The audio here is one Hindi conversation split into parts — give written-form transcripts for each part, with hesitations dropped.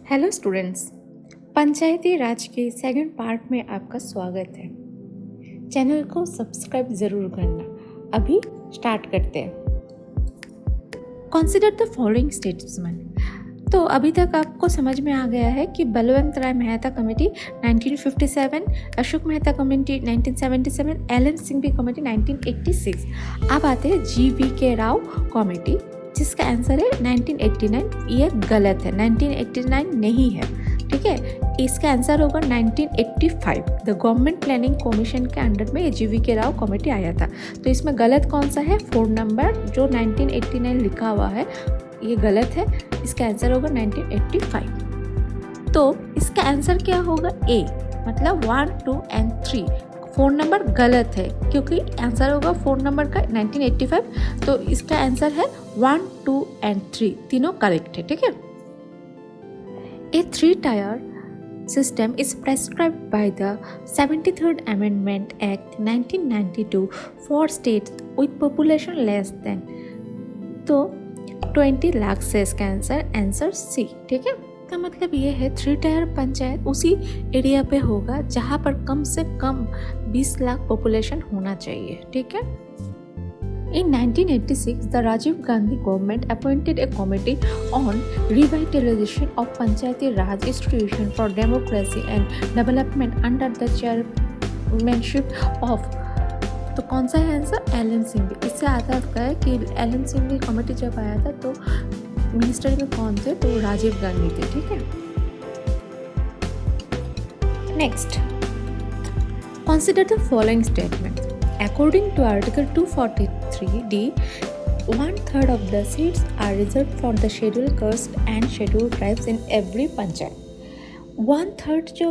हेलो स्टूडेंट्स, पंचायती राज के सेकंड पार्ट में आपका स्वागत है। चैनल को सब्सक्राइब ज़रूर करना। अभी स्टार्ट करते हैं। Consider the following statement. तो अभी तक आपको समझ में आ गया है कि Balwant Rai Mehta committee 1957, Ashok Mehta committee 1977, L N. Singhvi committee 1986। अब आते हैं जी.वी.के. राव कमेटी, जिसका आंसर है 1989। ये गलत है, 1989 नहीं है, ठीक है। इसका आंसर होगा 1985। द गवर्नमेंट प्लानिंग कमीशन के अंडर में ये जी.वी.के. राव कमेटी आया था। तो इसमें गलत कौन सा है? 4 नंबर जो 1989 लिखा हुआ है ये गलत है। इसका आंसर होगा 1985। तो इसका आंसर क्या होगा? ए, मतलब 1, 2 and 3। 4 नंबर गलत है क्योंकि आंसर होगा 4 नंबर का 1985। तो इसका आंसर है 1, 2 and 3, तीनों करेक्ट है, ठीक है। A 3-tier system is prescribed by the 73rd Amendment Act 1992 for states with population less than, तो 20 लाख से इसका आंसर सी, ठीक है। का मतलब ये है 3-tier पंचायत उसी एरिया पे होगा जहाँ पर कम से कम 20 लाख पॉपुलेशन होना चाहिए, ठीक है। In 1986, the Rajiv Gandhi government appointed a committee on revitalization of Panchayati Raj institution for democracy and development under the chairmanship of, तो कौन सा है आंसर? एल.एन. सिंघवी। इससे आता है कि एल.एन. सिंघवी कमेटी जब आया था तो मिनिस्टर में कौन थे? तो राजीव गांधी थे, ठीक है। Next, consider the following statement. According to Article 243D, 1/3 of the seats are reserved for the scheduled caste and scheduled tribes in every panchayat. 1/3 जो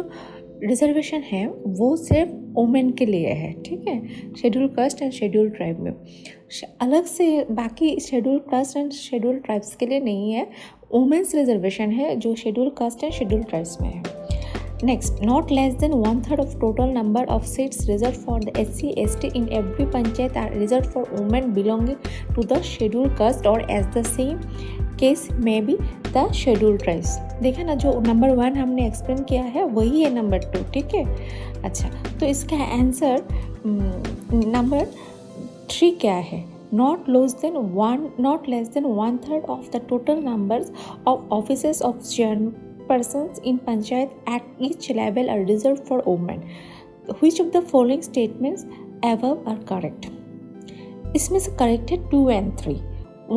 रिजर्वेशन है वो सिर्फ वुमेन के लिए है, ठीक है, schedule caste and schedule tribe में। अलग से बाकी schedule caste and schedule tribes के लिए नहीं है। वुमेन्स रिजर्वेशन है जो schedule caste and schedule tribes में है। Next, not less than 1/3 of total number of seats reserved for the SC, ST in every panchayat are reserved for women belonging to the scheduled caste or as the same case may be the scheduled tribes। देखा ना, जो नंबर 1 हमने एक्सप्लेन किया है वही है नंबर 2, ठीक है। अच्छा, तो इसका आंसर नंबर 3 क्या है? Not less than 1/3 of the total numbers of offices of persons in panchayat at each level are reserved for women. Which of the following statements above are correct? इसमें से करेक्ट है 2 and 3।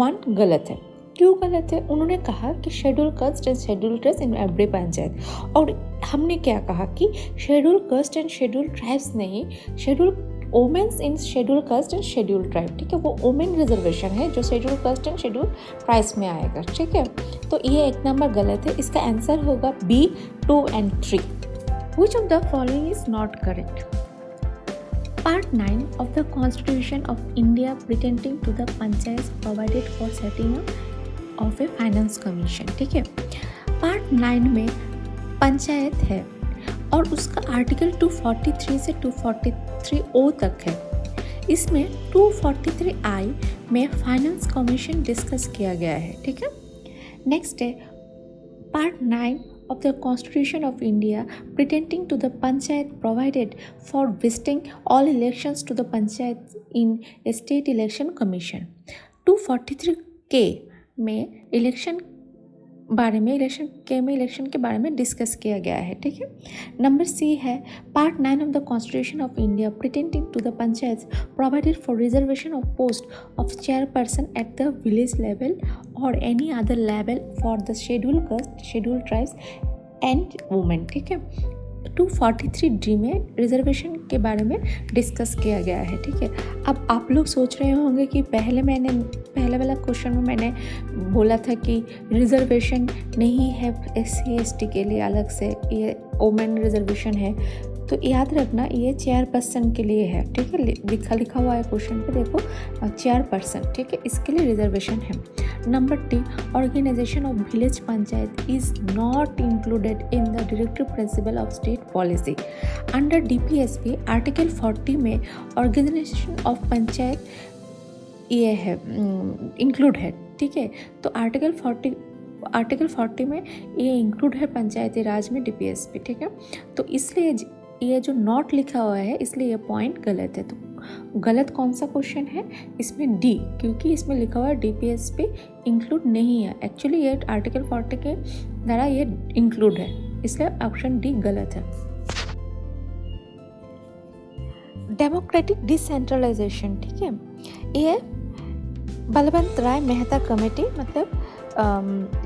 1 गलत है। क्यों गलत है? उन्होंने कहा कि schedule caste and schedule tribes in every panchayat, और हमने क्या कहा कि schedule caste and schedule tribes नहीं, schedule womens in schedule caste and schedule tribe, ठीक है। वो वुमेन रिजर्वेशन है जो schedule caste and schedule tribes में आएगा, ठीक है। तो ये 1 नंबर गलत है। इसका आंसर होगा B, 2 and 3। Which of the following is not correct? Part 9 of the Constitution of India pertaining to the panchayats provided for setting up of a finance commission, ठीक है। पार्ट 9 में पंचायत है और उसका आर्टिकल 243 से 243O तक है। इसमें 243I में फाइनेंस कमीशन डिस्कस किया गया है, ठीक है। नेक्स्ट है part 9 of the Constitution of India pertaining to the panchayat provided for visiting all elections to the panchayat in a state election commission। 243K में इलेक्शन के बारे में डिस्कस किया गया है, ठीक है। नंबर सी है part 9 of the constitution of India pertaining to the panchayats provided for reservation of post of chairperson at the village level or any other level for the scheduled caste, scheduled tribes and women, ठीक है। 243D में रिजर्वेशन के बारे में डिस्कस किया गया है, ठीक है। अब आप लोग सोच रहे होंगे कि पहले वाला क्वेश्चन में मैंने बोला था कि रिजर्वेशन नहीं है SC ST के लिए अलग से, ये वुमेन रिजर्वेशन है। तो याद रखना ये चेयरपर्सन के लिए है, ठीक है। लिखा हुआ है क्वेश्चन पे, देखो चेयरपर्सन, ठीक है, इसके लिए रिजर्वेशन है। Number D, organisation of village panchayat is not included in the directive principle of state policy. Under DPSP article 40 में ऑर्गेनाइजेशन ऑफ पंचायत ये है इंक्लूड है, ठीक है। तो आर्टिकल 40 आर्टिकल 40 में ये इंक्लूड है पंचायती राज में डीपीएसपी, ठीक है। तो इसलिए ये जो नॉट लिखा हुआ है इसलिए ये पॉइंट गलत है। तो गलत कौन सा क्वेश्चन है इसमें? डी, क्योंकि इसमें लिखा हुआ है डीपीएसपी इंक्लूड नहीं है। एक्चुअली ये आर्टिकल 40 के द्वारा ये इंक्लूड है, इसलिए ऑप्शन डी गलत है। डेमोक्रेटिक डिसेंट्रलाइजेशन, ठीक है, ये बलवंत राय मेहता कमेटी मतलब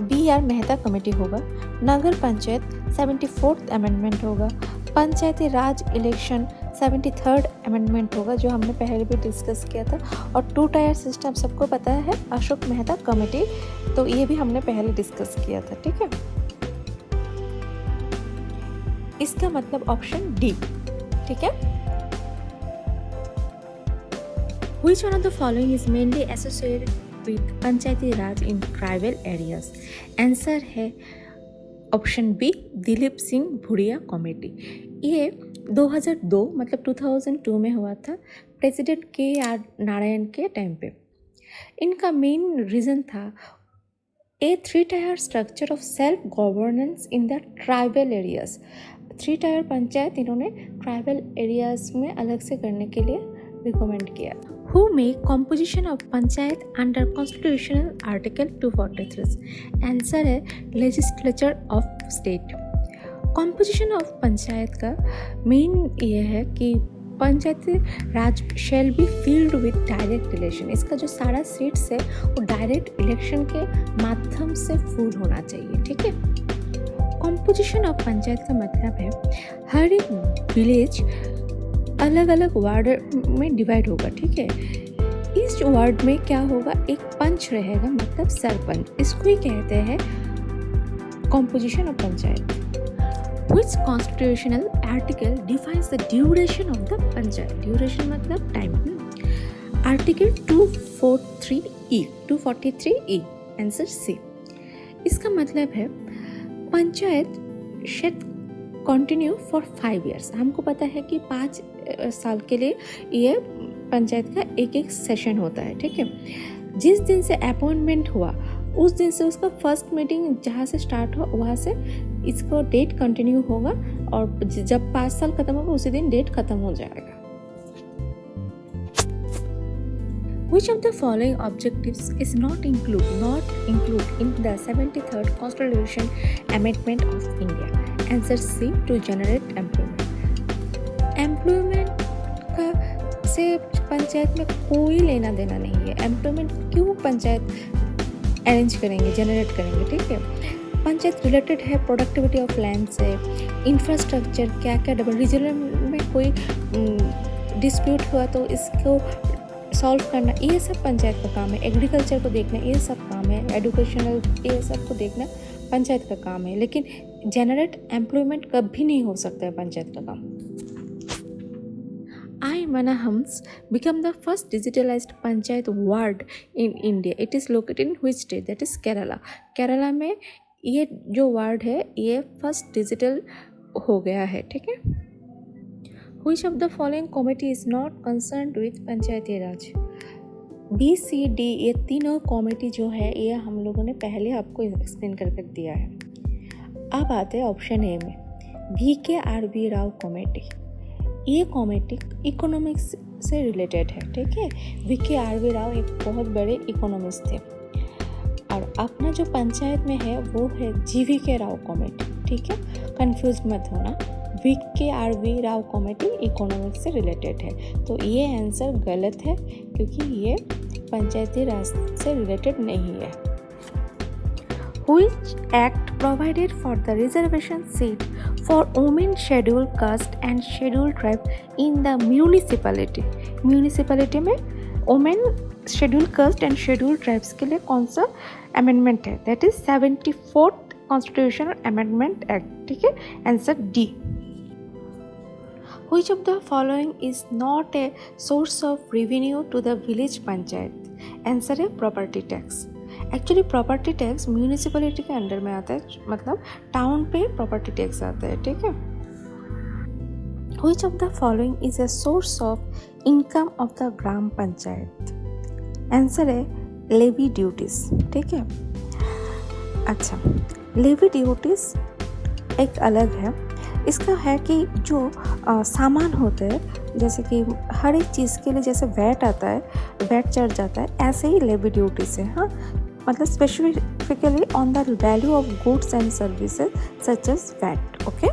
BR मेहता कमेटी होगा। नगर पंचायत 74th अमेंडमेंट होगा। पंचायती राज इलेक्शन 73rd अमेंडमेंट होगा, जो हमने पहले भी डिस्कस किया था। और 2 टायर सिस्टम सबको पता है, अशोक मेहता कमेटी, तो ये भी हमने पहले डिस्कस किया था, ठीक है। इसका मतलब ऑप्शन डी, ठीक है। Which one of the following is mainly associated with panchayati raj in tribal areas? Answer है option B, Dilip Singh Bhuria committee. ये 2002 मतलब 2002 में हुआ था, प्रेसिडेंट KR नारायण के टाइम पे। इनका मेन रीज़न था ए 3 tyre structure of self governance in the tribal areas. 3 tyre panchayat इन्होंने ट्राइबल एरियाज में अलग से करने के लिए रिकमेंड किया। Who make composition of panchayat under constitutional article 243? Answer है legislature of state। composition of panchayat का मेन ये है कि पंचायती राज shall be filled with direct election। इसका जो सारा सीट्स है वो डायरेक्ट इलेक्शन के माध्यम से फुल होना चाहिए, ठीक है। composition of पंचायत का मतलब है हर एक विलेज अलग अलग वार्ड में डिवाइड होगा, ठीक है। इस वार्ड में क्या होगा, एक पंच रहेगा मतलब सरपंच, इसको ही कहते हैं composition of panchayat. Which constitutional article defines the duration of the panchayat? Duration मतलब time. Article 243E answer C. इसका मतलब है panchayat shall continue for 5 years। हमको पता है कि 5 साल के लिए ये पंचायत का एक सेशन होता है, ठीक है। जिस दिन से अपॉइंटमेंट हुआ उस दिन से उसका फर्स्ट मीटिंग जहाँ से स्टार्ट हुआ वहाँ से इसको डेट कंटिन्यू होगा, और जब 5 साल खत्म होगा उसी दिन डेट खत्म हो जाएगा। Which of the following objectives is not include in the 73rd Constitution Amendment of India? Answer C, to generate employment। Employment का से पंचायत में कोई लेना देना नहीं है। एम्प्लॉयमेंट क्यों पंचायत अरेंज करेंगे, जनरेट करेंगे, ठीक है। पंचायत रिलेटेड है प्रोडक्टिविटी ऑफ लैंड से, इंफ्रास्ट्रक्चर क्या क्या डबल रीजनल में कोई डिस्प्यूट हुआ तो इसको सॉल्व करना, ये सब पंचायत का काम है। एग्रीकल्चर को देखना ये सब काम है, एजुकेशनल ये सब को देखना पंचायत का काम है। लेकिन जनरेट एम्प्लॉयमेंट कभी नहीं हो सकता है पंचायत का काम। Aimanahams become the first digitalized panchayat ward in India. It is located in which state? That is Kerala। Kerala में ये जो वार्ड है ये फर्स्ट डिजिटल हो गया है, ठीक है। Which of the following committee is not concerned with panchayati Raj? B, C, D ये तीनों कमेटी जो है ये हम लोगों ने पहले आपको एक्सप्लेन करके दिया है। अब आते हैं ऑप्शन ए में, VKRB राव कमेटी। ये कमेटी इकोनॉमिक्स से रिलेटेड है, ठीक है। VKRB राव एक बहुत बड़े इकोनॉमिस्ट थे। और अपना जो पंचायत में है वो है GVK राव कमेटी, ठीक है, कंफ्यूज मत होना। VKRB राव कमेटी इकोनॉमिक्स से रिलेटेड है, तो ये आंसर गलत है क्योंकि ये पंचायती राज से रिलेटेड नहीं है। Which act provided for the reservation seat for women scheduled caste and scheduled tribe in the municipality? Municipality में women scheduled caste and scheduled tribes के लिए कौन सा अमेंडमेंट है? That is 74th constitutional amendment act, ठीक है। Answer D. Which of the following is not a source of revenue to the village panchayat? Answer है property tax. Actually property tax municipality के अंडर में आता है, मतलब टाउन पे प्रॉपर्टी टैक्स आता है, ठीक है। Which of the following is a source of income of the gram panchayat? Answer है लेवी ड्यूटीज, ठीक है। अच्छा, लेवी ड्यूटीज एक अलग है। इसका है कि जो सामान होते हैं, जैसे कि हर एक चीज़ के लिए जैसे वैट आता है, वैट चढ़ जाता है, ऐसे ही लेवी ड्यूटीज है। हाँ, मतलब specifically on the value of goods and services such as VAT. Okay,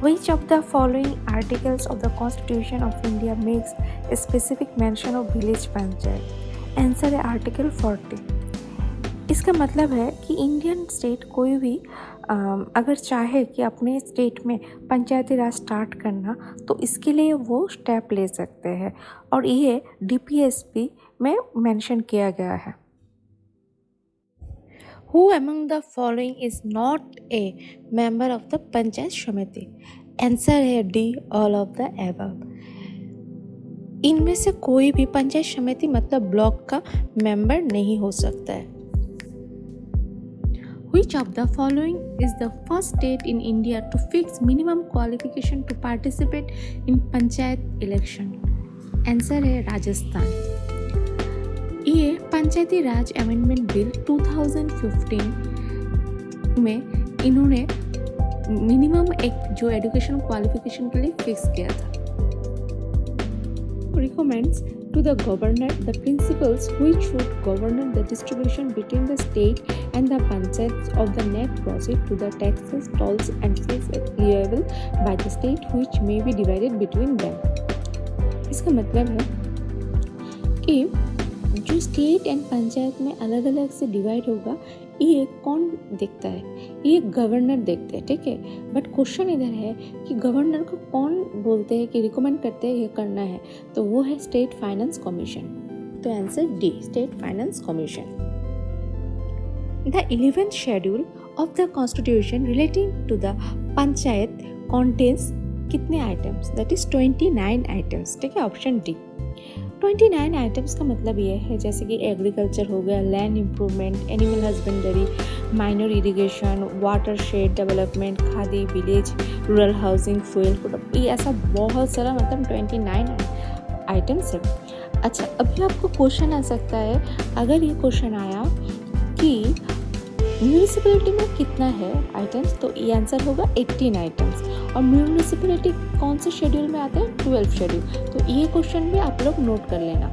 which of the following articles of the Constitution of India makes a specific mention of village panchayat? Answer है आर्टिकल 40। इसका मतलब है कि इंडियन स्टेट कोई भी अगर चाहे कि अपने स्टेट में पंचायती राज स्टार्ट करना, तो इसके लिए वो स्टेप ले सकते हैं, और ये DPSP में मेंशन किया गया है। Who among the following is not a member of the panchayat समिति? आंसर है D, all of the above। इनमें से कोई भी पंचायत समिति मतलब ब्लॉक का मेंबर नहीं हो सकता है। Which of the following is the first state in India to fix minimum qualification to participate in panchayat election? Answer है राजस्थान। ये पंचायती राज अमेंडमेंट बिल 2015 में इन्होंने मिनिमम एक जो एजुकेशन क्वालिफिकेशन के लिए फिक्स किया था। Recommends to the governor the principles which should govern the distribution between the state and the panchayats of the net proceed to the taxes, tolls and fees liable by the state which may be divided between them। इसका मतलब है कि जो स्टेट एंड पंचायत में अलग अलग से डिवाइड होगा, ये कौन देखता है? ये गवर्नर देखते हैं, ठीक है। बट क्वेश्चन इधर है कि गवर्नर को कौन बोलते हैं कि रिकमेंड करते हैं ये करना है, तो वो है स्टेट फाइनेंस कमीशन। तो answer D, state finance commission. The 11th schedule of the constitution relating to the panchayat contains कितने आइटम्स? दैट इज 29 आइटम्स, ठीक है, ऑप्शन डी। 29 आइटम्स का मतलब ये है जैसे कि एग्रीकल्चर हो गया, land improvement, animal husbandry, minor irrigation, water shade development, khadi, village, rural housing, fuel product, ये ऐसा बहुत सारा मतलब 29 आइटम्स है। अच्छा, अभी आपको क्वेश्चन आ सकता है, अगर ये क्वेश्चन आया कि म्यूनिसिपैलिटी में कितना है आइटम्स, तो ये आंसर होगा 18 आइटम्स। और म्यूनिसिपैलिटी कौन से शेड्यूल में आते हैं? 12 शेड्यूल। तो ये क्वेश्चन भी आप लोग नोट कर लेना।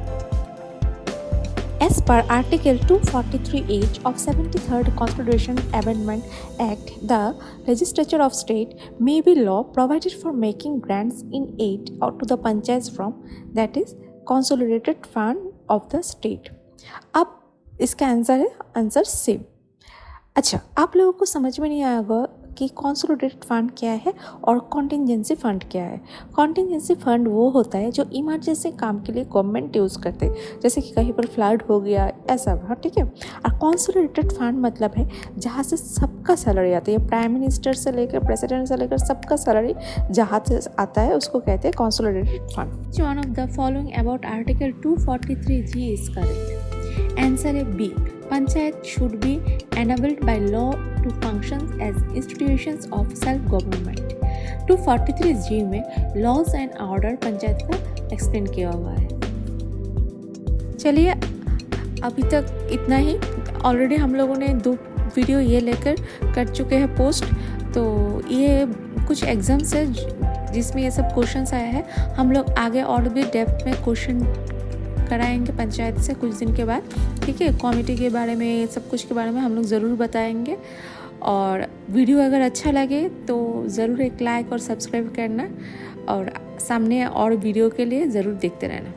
As per Article 243H of 73rd Constitution Amendment Act, the Legislature of State may be law provided for making grants in aid or to the panchayats from, that is, consolidated fund of the state। अब इसका आंसर है आंसर सेम। अच्छा, आप लोगों को समझ में नहीं आएगा कि कंसोलिडेटेड फंड क्या है और कॉन्टिजेंसी फंड क्या है। कॉन्टिजेंसी फंड वो होता है जो इमरजेंसी काम के लिए गवर्नमेंट यूज़ करते हैं, जैसे कि कहीं पर फ्लड हो गया, ऐसा। हाँ, ठीक है। और कंसोलिडेटेड फंड मतलब है जहाँ से सबका सैलरी आता है, प्राइम मिनिस्टर से लेकर प्रेसिडेंट से लेकर सबका सैलरी जहाँ से आता है उसको कहते हैं consolidated fund. One of the following about article 243G is correct? Answer है B, panchayat should be enabled by law to function as institutions of self government। 243G में laws and order पंचायत का एक्सप्लेन किया हुआ है। चलिए, अभी तक इतना ही। ऑलरेडी हम लोगों ने 2 वीडियो ये लेकर कर चुके हैं पोस्ट। तो ये कुछ एग्जाम्स है जिसमें ये सब क्वेश्चंस आया है। हम लोग आगे और भी डेप्थ में क्वेश्चन कराएंगे पंचायत से कुछ दिन के बाद, ठीक है। कमेटी के बारे में, सब कुछ के बारे में हम लोग ज़रूर बताएंगे। और वीडियो अगर अच्छा लगे तो ज़रूर एक लाइक और सब्सक्राइब करना, और सामने और वीडियो के लिए ज़रूर देखते रहना।